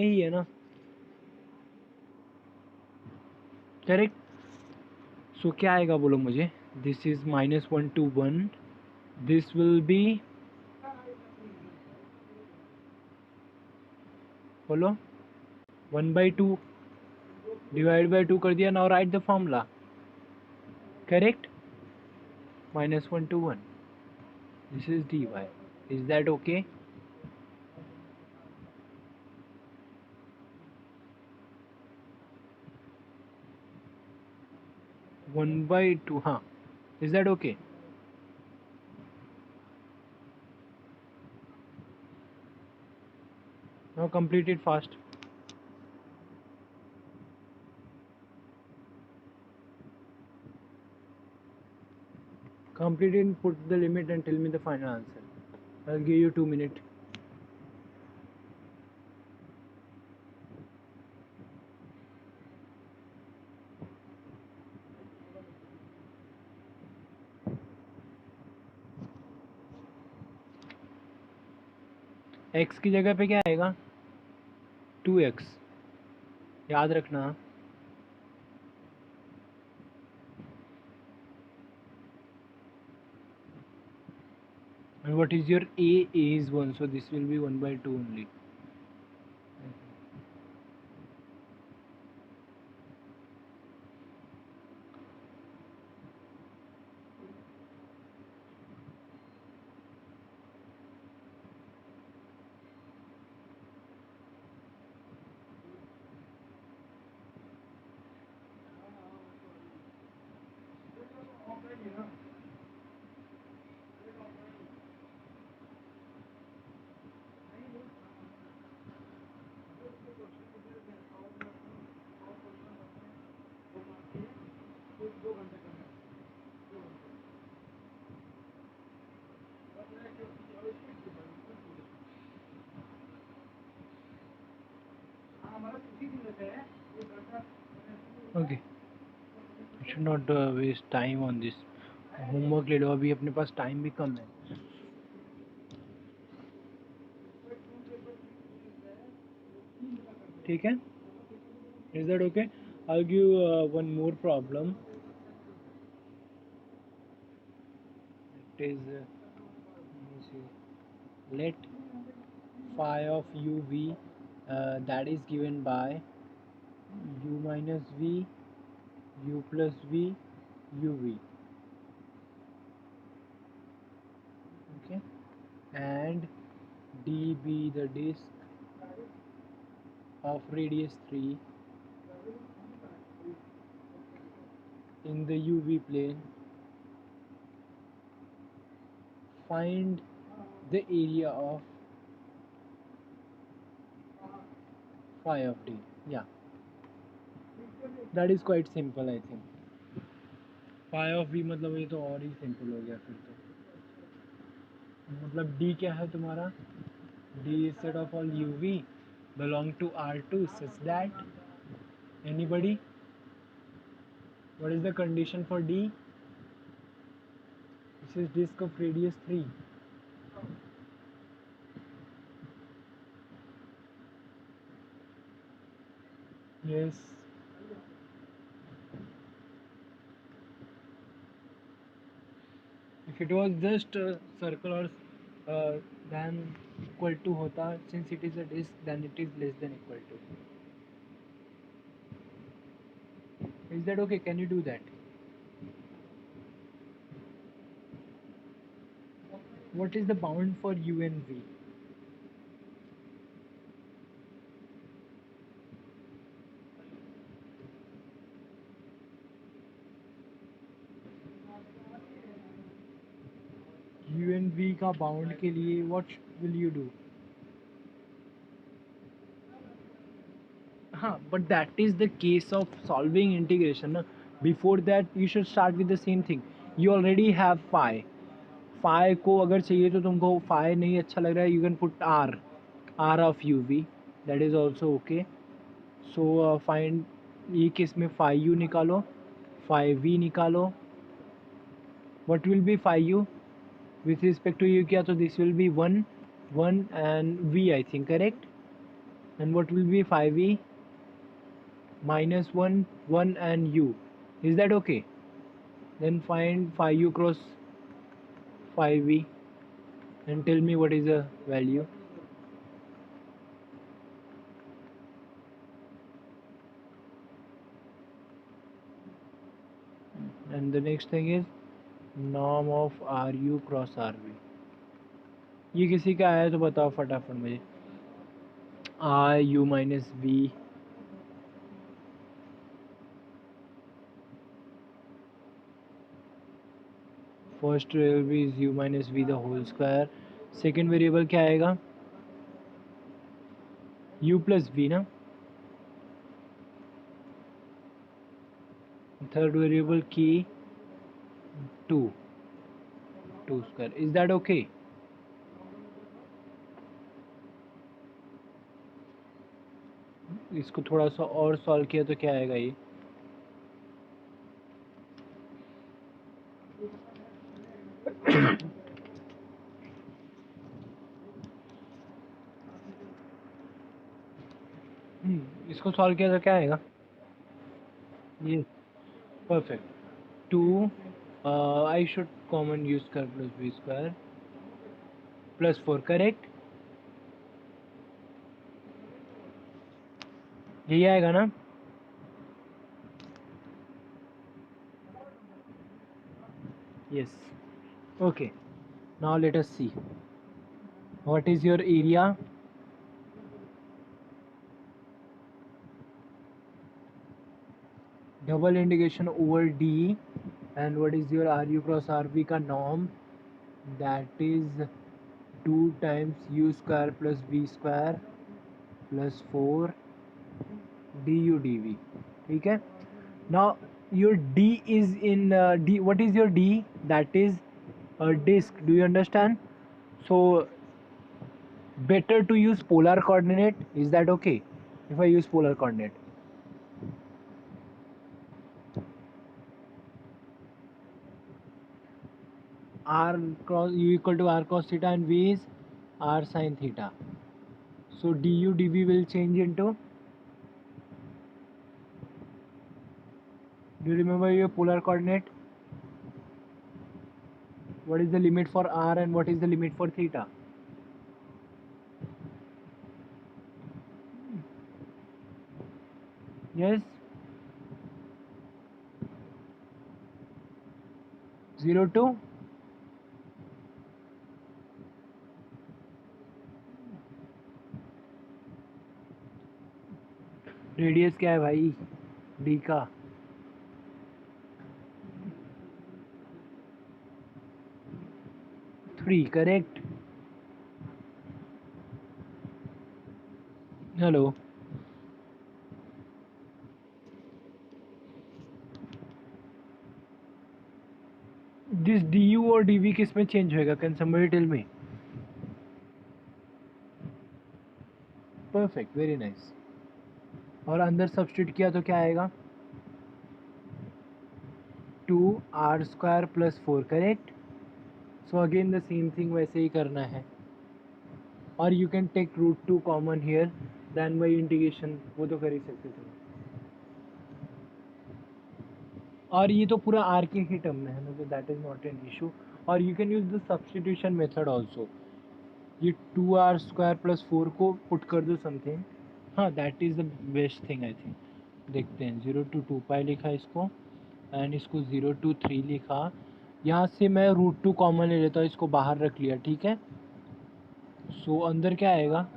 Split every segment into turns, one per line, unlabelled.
ही है ना, करेक्ट। सो क्या आएगा बोलो मुझे, this is -1 to 1, this will B, बोलो 1/2 डिवाइड बाय 2 कर दिया। Now right the formula, correct, -1 to 1, this is dy, is that okay? 1/2, हाँ, is that okay? Now complete it fast. Complete it, put the limit and tell me the final answer. I'll give you 2 minutes. x की जगह पे क्या आएगा? 2x, याद रखना। And what is your a is 1, so this will be 1/2 only. Okay, you should not waste time on this. Homework ले लो, अभी अपने पास टाइम भी कम है। ठीक है, is that okay? I give one more problem, it is, let phi of uv that is given by u minus v, u plus v, uv, okay, and d be the disk of radius 3 in the uv plane. Find the area of phi of d. Yeah, that is quite simple, I think. phi of v मतलब ये तो और ही simple हो गया फिर तो। मतलब d क्या है तुम्हारा? d is set of all uv belong to R2 such that, anybody, what is the condition for d? This is disk of radius 3. Yes. If it was just a circle or then equal to होता, since it is a disk then it is less than equal to. Is that okay? Can you do that? What is the bound for u and v? u and v का bound के लिए what will you do? हाँ, but that is the case of solving integration ना? Before that you should start with the same thing. You already have phi. phi को अगर चाहिए तो तुमको phi नहीं अच्छा लग रहा है, you can put r of uv, that is also okay. So find, ये केस में phi u निकालो, phi v निकालो. What will be phi u with respect to u किया तो this will be 1 1 and v, I think, correct? and what will be 5e minus 1 1 and u. Is that okay? Then find 5u cross 5e and tell me what is the value. And the next thing is norm of ru cross rv. ये किसी का आया तो बताओ फटाफट मुझे. I u minus v. First variable is u minus v the whole square. Second variable क्या आएगा? u plus v ना. थर्ड वेरिएबल की 2 square. Is that okay? इसको थोड़ा सा और सॉल्व किया तो क्या आएगा ये? इसको सॉल्व किया तो क्या आएगा? ये perfect. 2 I should common use square plus v square plus 4, correct. यही आएगा ना? Yes. Okay. Now let us see. What is your area? Double integration over d. And what is your ru cross rv का norm? That is 2 times u square plus v square plus 4 du dv. ठीक है. Now your d is in d. What is your d? That is a disk. Do you understand? So better to use polar coordinate. Is that okay if I use polar coordinate? R cross u equal to r cos theta and v is r sin theta. So du dv will change into, do you remember your polar coordinate? What is the limit for r and what is the limit for theta? Yes. 0 to radius क्या है भाई? d का. Three, correct. Hello. This du और dv किस में change होएगा? Can somebody tell me? Perfect, very nice. और अंदर सब्स्टिट्यूट किया तो क्या आएगा? 2r square plus 4, correct. So again the same thing वैसे ही करना है. और you can take √2 common here, then by integration, वो तो कर ही सकते थे. और ये तो पूरा आर के ही टर्म में है ना, तो that is not an issue. और you can use the substitution method also. ये 2r स्क्वायर प्लस 4 को पुट कर दो समथिंग. हाँ, that is the best thing I think. देखते हैं. 0 to 2 पाई लिखा इसको, एंड इसको 0 to 3 लिखा. यहाँ से मैं √2 कॉमन ले लेता हूँ, इसको बाहर रख लिया. ठीक है. सो अंदर क्या आएगा?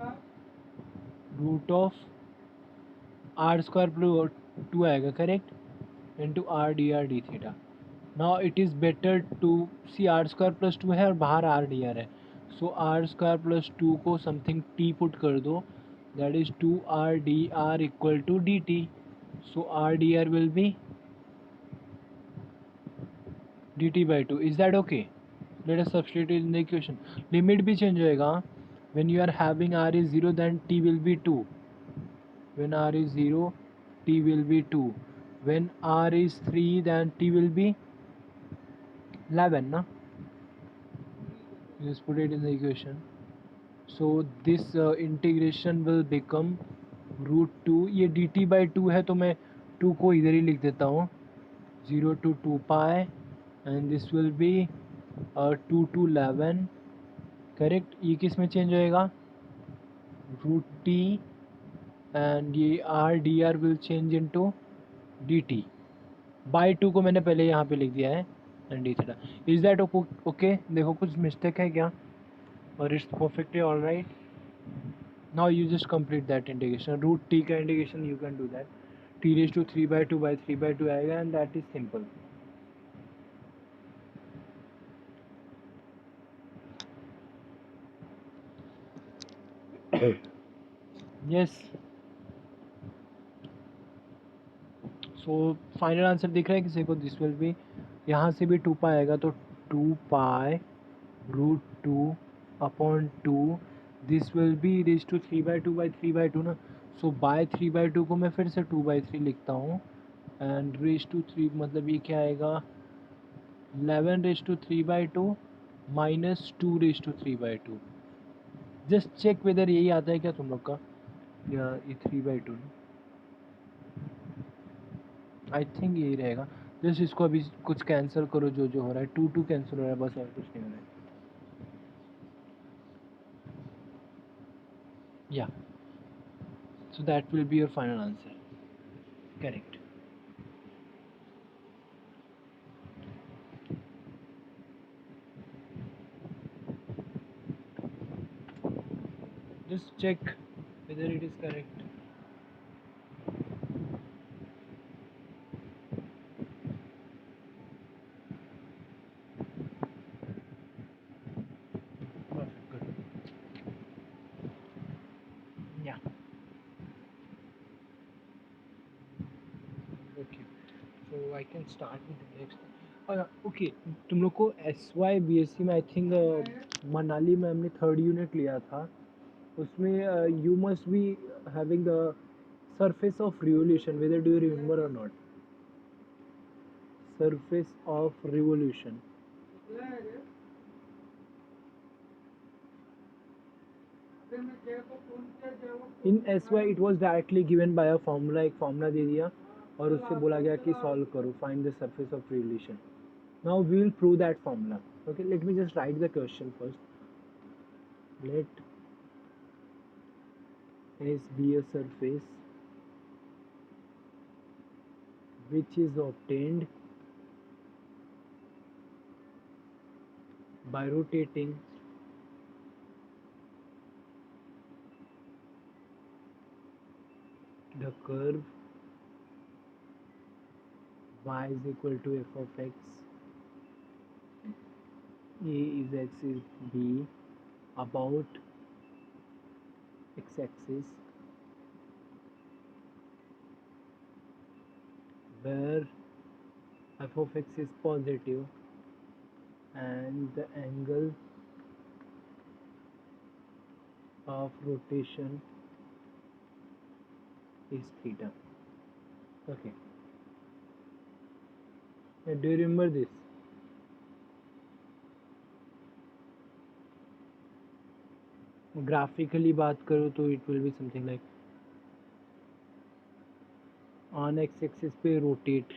Root of r square plus 2 आएगा, correct, into r d theta. Now it is better to see r square plus 2 है और बाहर आर डी आर है. सो आर स्क्वायर प्लस 2 को समथिंग टी पुट कर दो, that is 2r dr equal to dt. सो r dr विल बी dt by 2. Is that okay? Let us substitute in the equation. Limit भी change होएगा. When you are having r is 0, then t will be 2. When r is 0, t will be 2. When r is 3, then t will be 11, na? Just put it in the equation. So this integration will become √2, ये dt/2 है तो मैं 2 को इधर ही लिख देता हूँ, 0 to 2 pi and this will be 2 to 11, correct. ये किस में चेंज होएगा, √t एंड ये r will change into dt by 2 को मैंने पहले यहाँ पे लिख दिया है and D theta. Is that okay? देखो कुछ मिस्टेक है क्या, और it's perfectly all right. Now you just complete that integration, √t का integration you can do that, t⁵3/2 आएगा and that is simple. Yes, so final answer दिख रहा है किसी को? दिस विल बी, यहाँ से भी 2 पाई आएगा तो 2 pi √2 upon 2, this will be raise to 3/2 ना, सो बाय 3/2 को मैं फिर से 2/3 लिखता हूँ एंड रेज टू 3 मतलब ये क्या आएगा, 11 raise to 3/2 minus 2 raise to 3/2। Just check whether यही आता है क्या तुम लोग का, या ये 3/2, आई थिंक यही रहेगा। जस्ट इसको अभी कुछ कैंसिल करो, जो जो हो रहा है 2 कैंसिल हो रहा है बस, और कुछ नहीं हो रहा है। या so that will be your final answer, correct। just check whether it is correct। Perfect, good, yeah, okay, so I can start with the next। Okay, तुम लोग को SY BSc में आई थिंक मनाली में हमने 3rd यूनिट लिया था, उसमें you must be having the surface of revolution, whether do you remember or not, surface of revolution। In SY it was directly given by a formula, एक formula दे दिया और उससे बोला गया कि solve करो, find the surface of revolution। now we will prove that formula। okay, let me just write the question first। let S be a surface which is obtained by rotating the curve y is equal to f of x, a is x is b about x-axis, where f of x is positive and the angle of rotation is theta। okay, now do you remember this? Graphically बात करो तो it will be something like on x axis पे rotate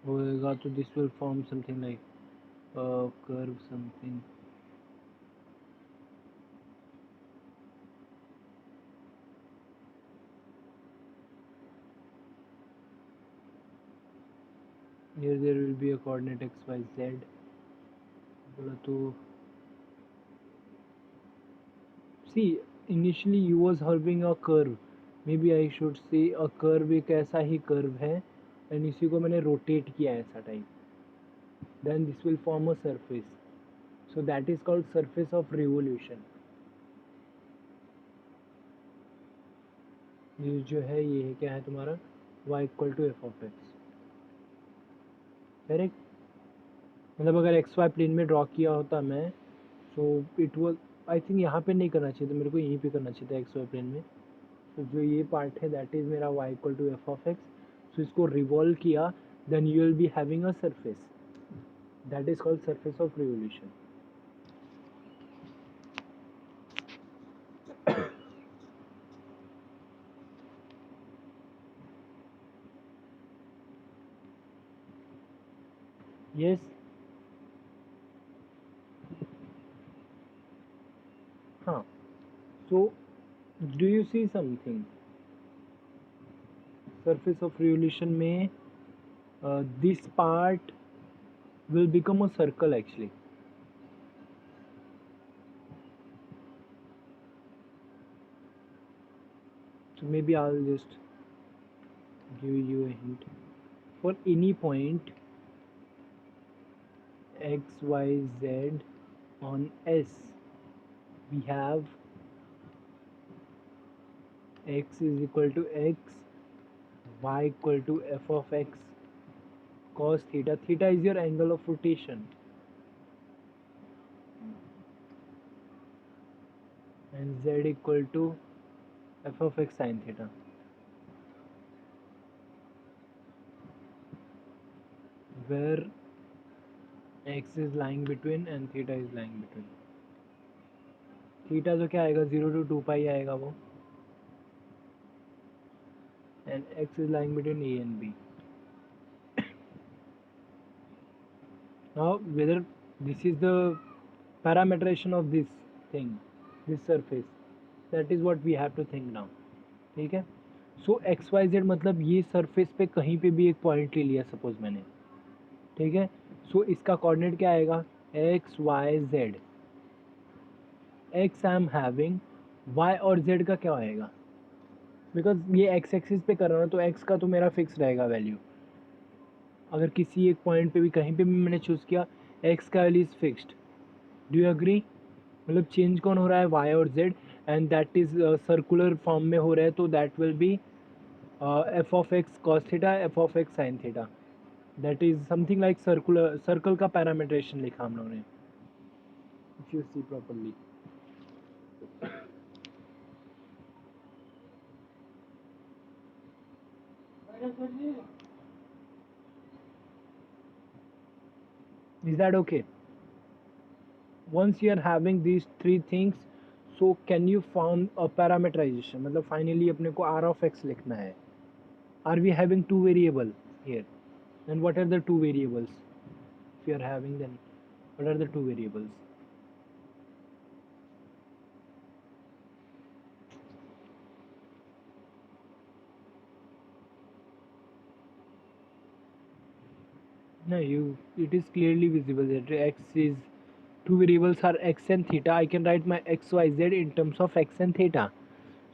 होएगा तो this will form something like curve something, here there will be a coordinate x y z बोला तो see initially you was having a curve, maybe I should say a curve, एक ऐसा ही curve है and इसी को मैंने rotate किया ऐसा type, then this will form a surface, so that is called surface of revolution। ये जो है ये है क्या है तुम्हारा y equal to f of x, correct. मतलब अगर एक्स वाई प्लेन में ड्रॉ किया होता मैं, so it was I think यहाँ पे नहीं करना चाहिए था, मेरे को यहीं पे करना चाहिए था एक्स वाई प्लेन में। तो जो ये पार्ट है दैट इज़ मेरा y equal to f of x, so इसको रिवॉल्व किया, then you will be having a surface, that is called surface of revolution. Yes. हाँ. So do you see something? Surface of revolution में this part will become a circle actually. So maybe I'll just give you a hint. For any point x, y, z on S, we have x is equal to x, y equal to f of x cos theta. Theta is your angle of rotation. And z equal to f of x sin theta. Where x is lying between and theta is lying between. Theta तो क्या आएगा 0 to 2 pi आएगा वो, and x is lying between a and b. Now whether this is the parametrization of this thing, this surface, that is what we have to think now. ठीक है. सो x y Z मतलब ये surface पे कहीं पे भी एक point ले लिया सपोज मैंने. ठीक है. सो इसका कोऑर्डिनेट क्या आएगा x y z. X I am having, y और जेड का क्या आएगा, बिकॉज ये एक्स एक्सिस पे कर रहा हूँ तो एक्स का तो मेरा फिक्स रहेगा वैल्यू. अगर किसी एक पॉइंट पे भी कहीं पे भी मैंने चूज़ किया एक्स का value is fixed. Do you agree? मतलब चेंज कौन हो रहा है वाई और z, and that is circular form में हो रहा है तो that will be f of x cos theta, f of x sine theta. That is something like circular, circle का पैरामीट्रेशन लिखा हम लोगों ने. If you see properly. Is that okay? Once you are having these three things, so can you form a parameterization? मतलब finally अपने को r of x लिखना है. Are we having two variable here? And what are the two variables? If you are having, then what are the two variables? No, it is clearly visible that x is, two variables are x and theta. I can write my x, y, z in terms of x and theta.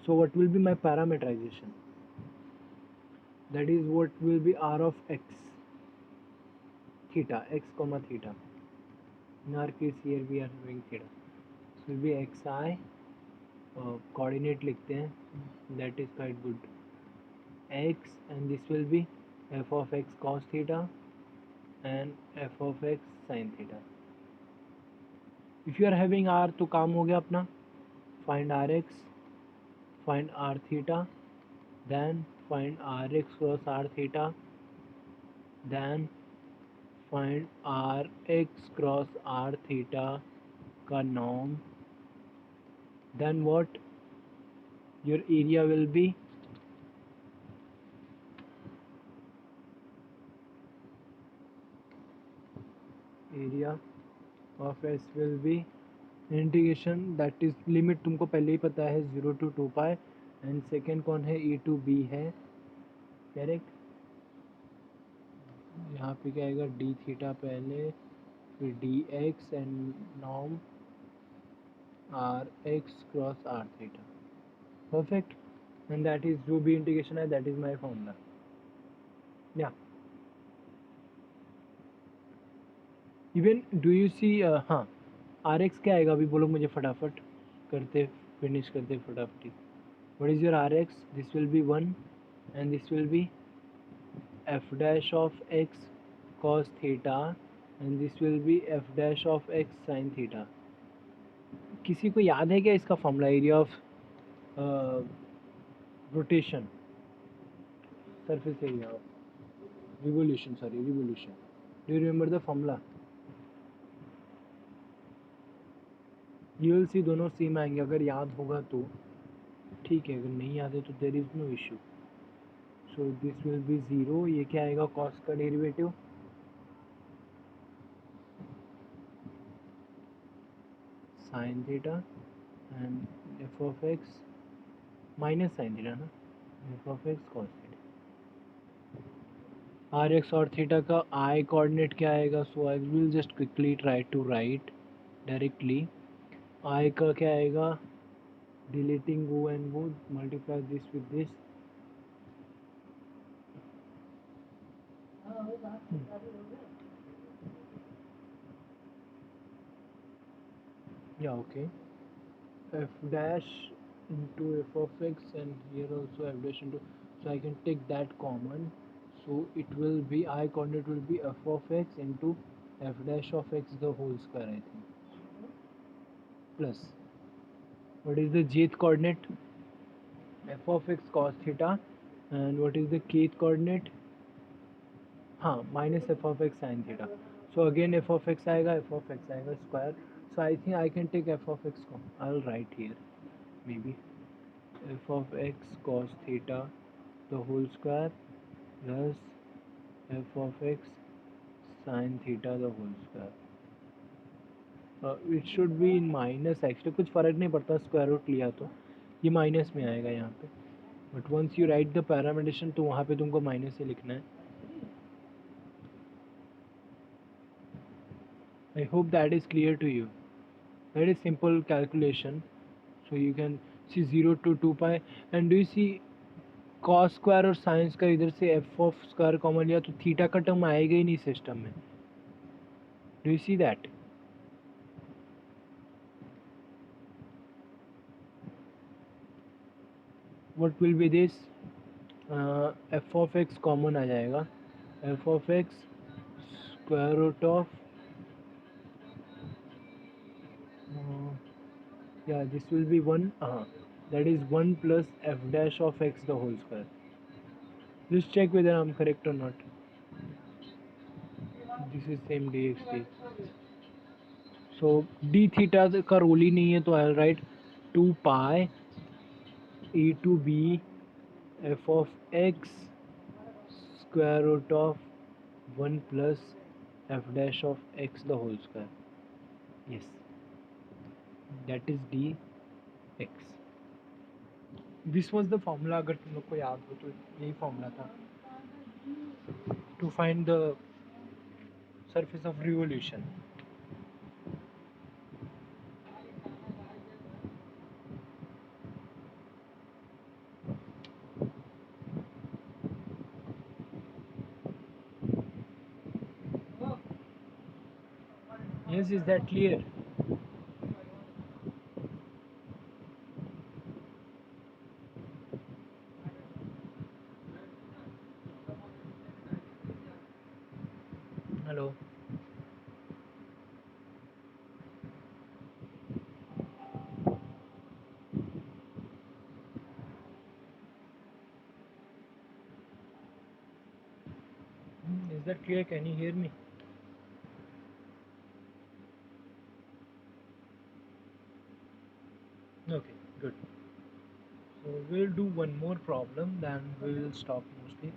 So what will be my parameterization? That is what will be r of x, theta, x comma theta. In our case here we are having theta. So will be xi, coordinate लिखते हैं, that is quite good. X, and this will be f of x cos theta and f of x sin theta. If you are having r तो काम हो गया अपना. Find rx, find r theta, then find rx cross r theta, then find rx cross r theta का norm, then what, your area will be area of s will be integration, that is limit तुमको पहले ही पता है 0 to 2 pi, and second कौन है e to b है. Correct. यहाँ पे क्या आएगा डी थीटा पहले, फिर d x and norm r x cross r theta. Perfect. And that is जो भी इंटीग्रेशन है दैट इज माई फॉर्मूला. या इवन डू यू सी. हाँ, आर एक्स क्या आएगा अभी बोलो मुझे फटाफट, करते फिनिश करते फटाफट. What is your r x? This will be 1 and this will be f dash of x cos theta and this will be f dash of x sin theta. किसी को याद है क्या इसका formula, area of rotation, surface area of revolution, sorry revolution. Do you remember the formula? You will see दोनों same आएंगे, अगर याद होगा तो ठीक है, अगर नहीं याद है तो there is no issue. So this will be 0. ये क्या आएगा कॉस का derivative, sin theta and f of x minus sin theta ना, f of x cos theta. R x और थीटा का आई कोऑर्डिनेट क्या आएगा? So I will just quickly try to write directly. I का क्या आएगा? Deleting वो and वो, multiply this with this. Yeah, okay. F dash into f of x, and here also f dash into, so I can take that common, so it will be I coordinate will be f of x into f dash of x the whole square, I think, plus what is the jth coordinate? F of x cos theta, and what is the kth coordinate? हाँ, minus f of x sin theta. So again f of x आएगा, f of x आएगा square. So I think I can take f of x. I'll write here maybe f of x cos theta the whole square plus f of x sin theta the whole square. It should be in minus. Actually कुछ फ़र्क नहीं पड़ता, square root लिया तो ये minus में आएगा यहाँ पे. But once you write the parametrization तो वहाँ पे तुमको माइनस से लिखना है. I hope that is clear to you. That is simple calculation. So you can see 0 to 2 pi, and do you see cos square और sin स्क्वायर इधर से f of स्क्वायर कॉमन लिया तो थीटा का term आएगा ही नहीं system में. Do you see that? What will be this? F of x common आ जाएगा. F of x square root of yeah, this will be 1. That is 1 plus f dash of x the whole square. Just check whether I'm correct or not. This is same dxt. So d theta का role ही नहीं है, तो I'll write 2 pi e to b f of x square root of 1 plus f dash of x the whole square. Yes, that is dx. This was the formula. अगर तुम लोग को याद हो तो यही formula था to find the surface of revolution. Yes, is that clear? Hello. Is that clear? Can you hear me? Okay, good. So we'll do one more problem, then we will stop mostly.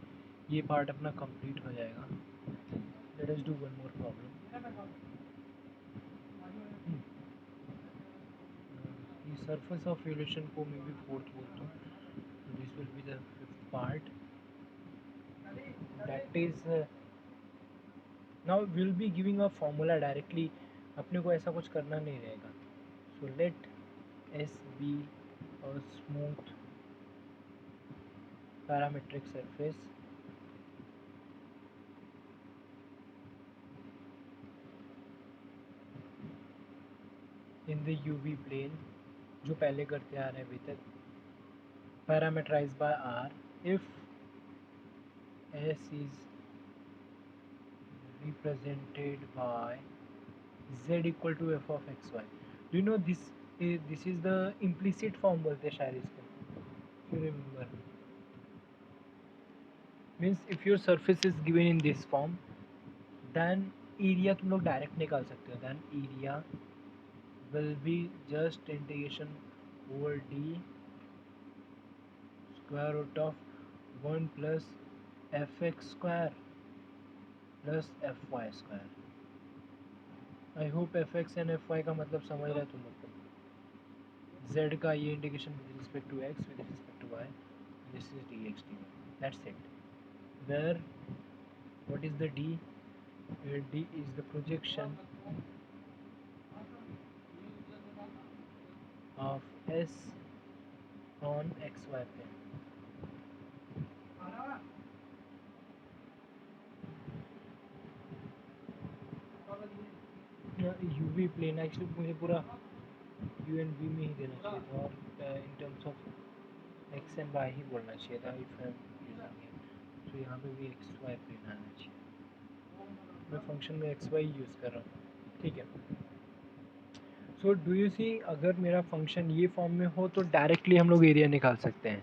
ये part अपना complete हो जाएगा. Let us do one more problem. The surface of revolution को मैं भी fourth बोलता हूँ. So this will be the fifth part. That is now we'll be giving a formula directly. अपने को ऐसा कुछ करना नहीं रहेगा. So let S be a smooth parametric surface in the UV plane, जो पहले करते आ रहे हैं अभी तक, parameterized by R if S is represented by Z equal to f of xy. Do you know this is the implicit form बोलते हैं शायद इसको, if you remember. Means if your surface is given in this form, then area तुम लोग direct निकाल सकते हो. Then area will be just integration over d square root of 1 plus fx square plus fy square. I hope f x and f y का मतलब समझ रहे तुम लोग को। z का ये indication with respect to x with respect to y, this is dx dy, that's it. where what is the d? D is the projection of s on xy plane। UV plane actually मुझे पूरा you and we में ही देना चाहिए था, और in terms of x and why he बोलना चाहिए था if I am using it. तो यहाँ पे भी एक्स वाई प्लेन आना चाहिए। मैं फंक्शन में एक्स वाई यूज़ कर रहा हूँ, ठीक है। सो डू यू सी, अगर मेरा फंक्शन ये फॉर्म में हो तो डायरेक्टली हम लोग एरिया निकाल सकते हैं।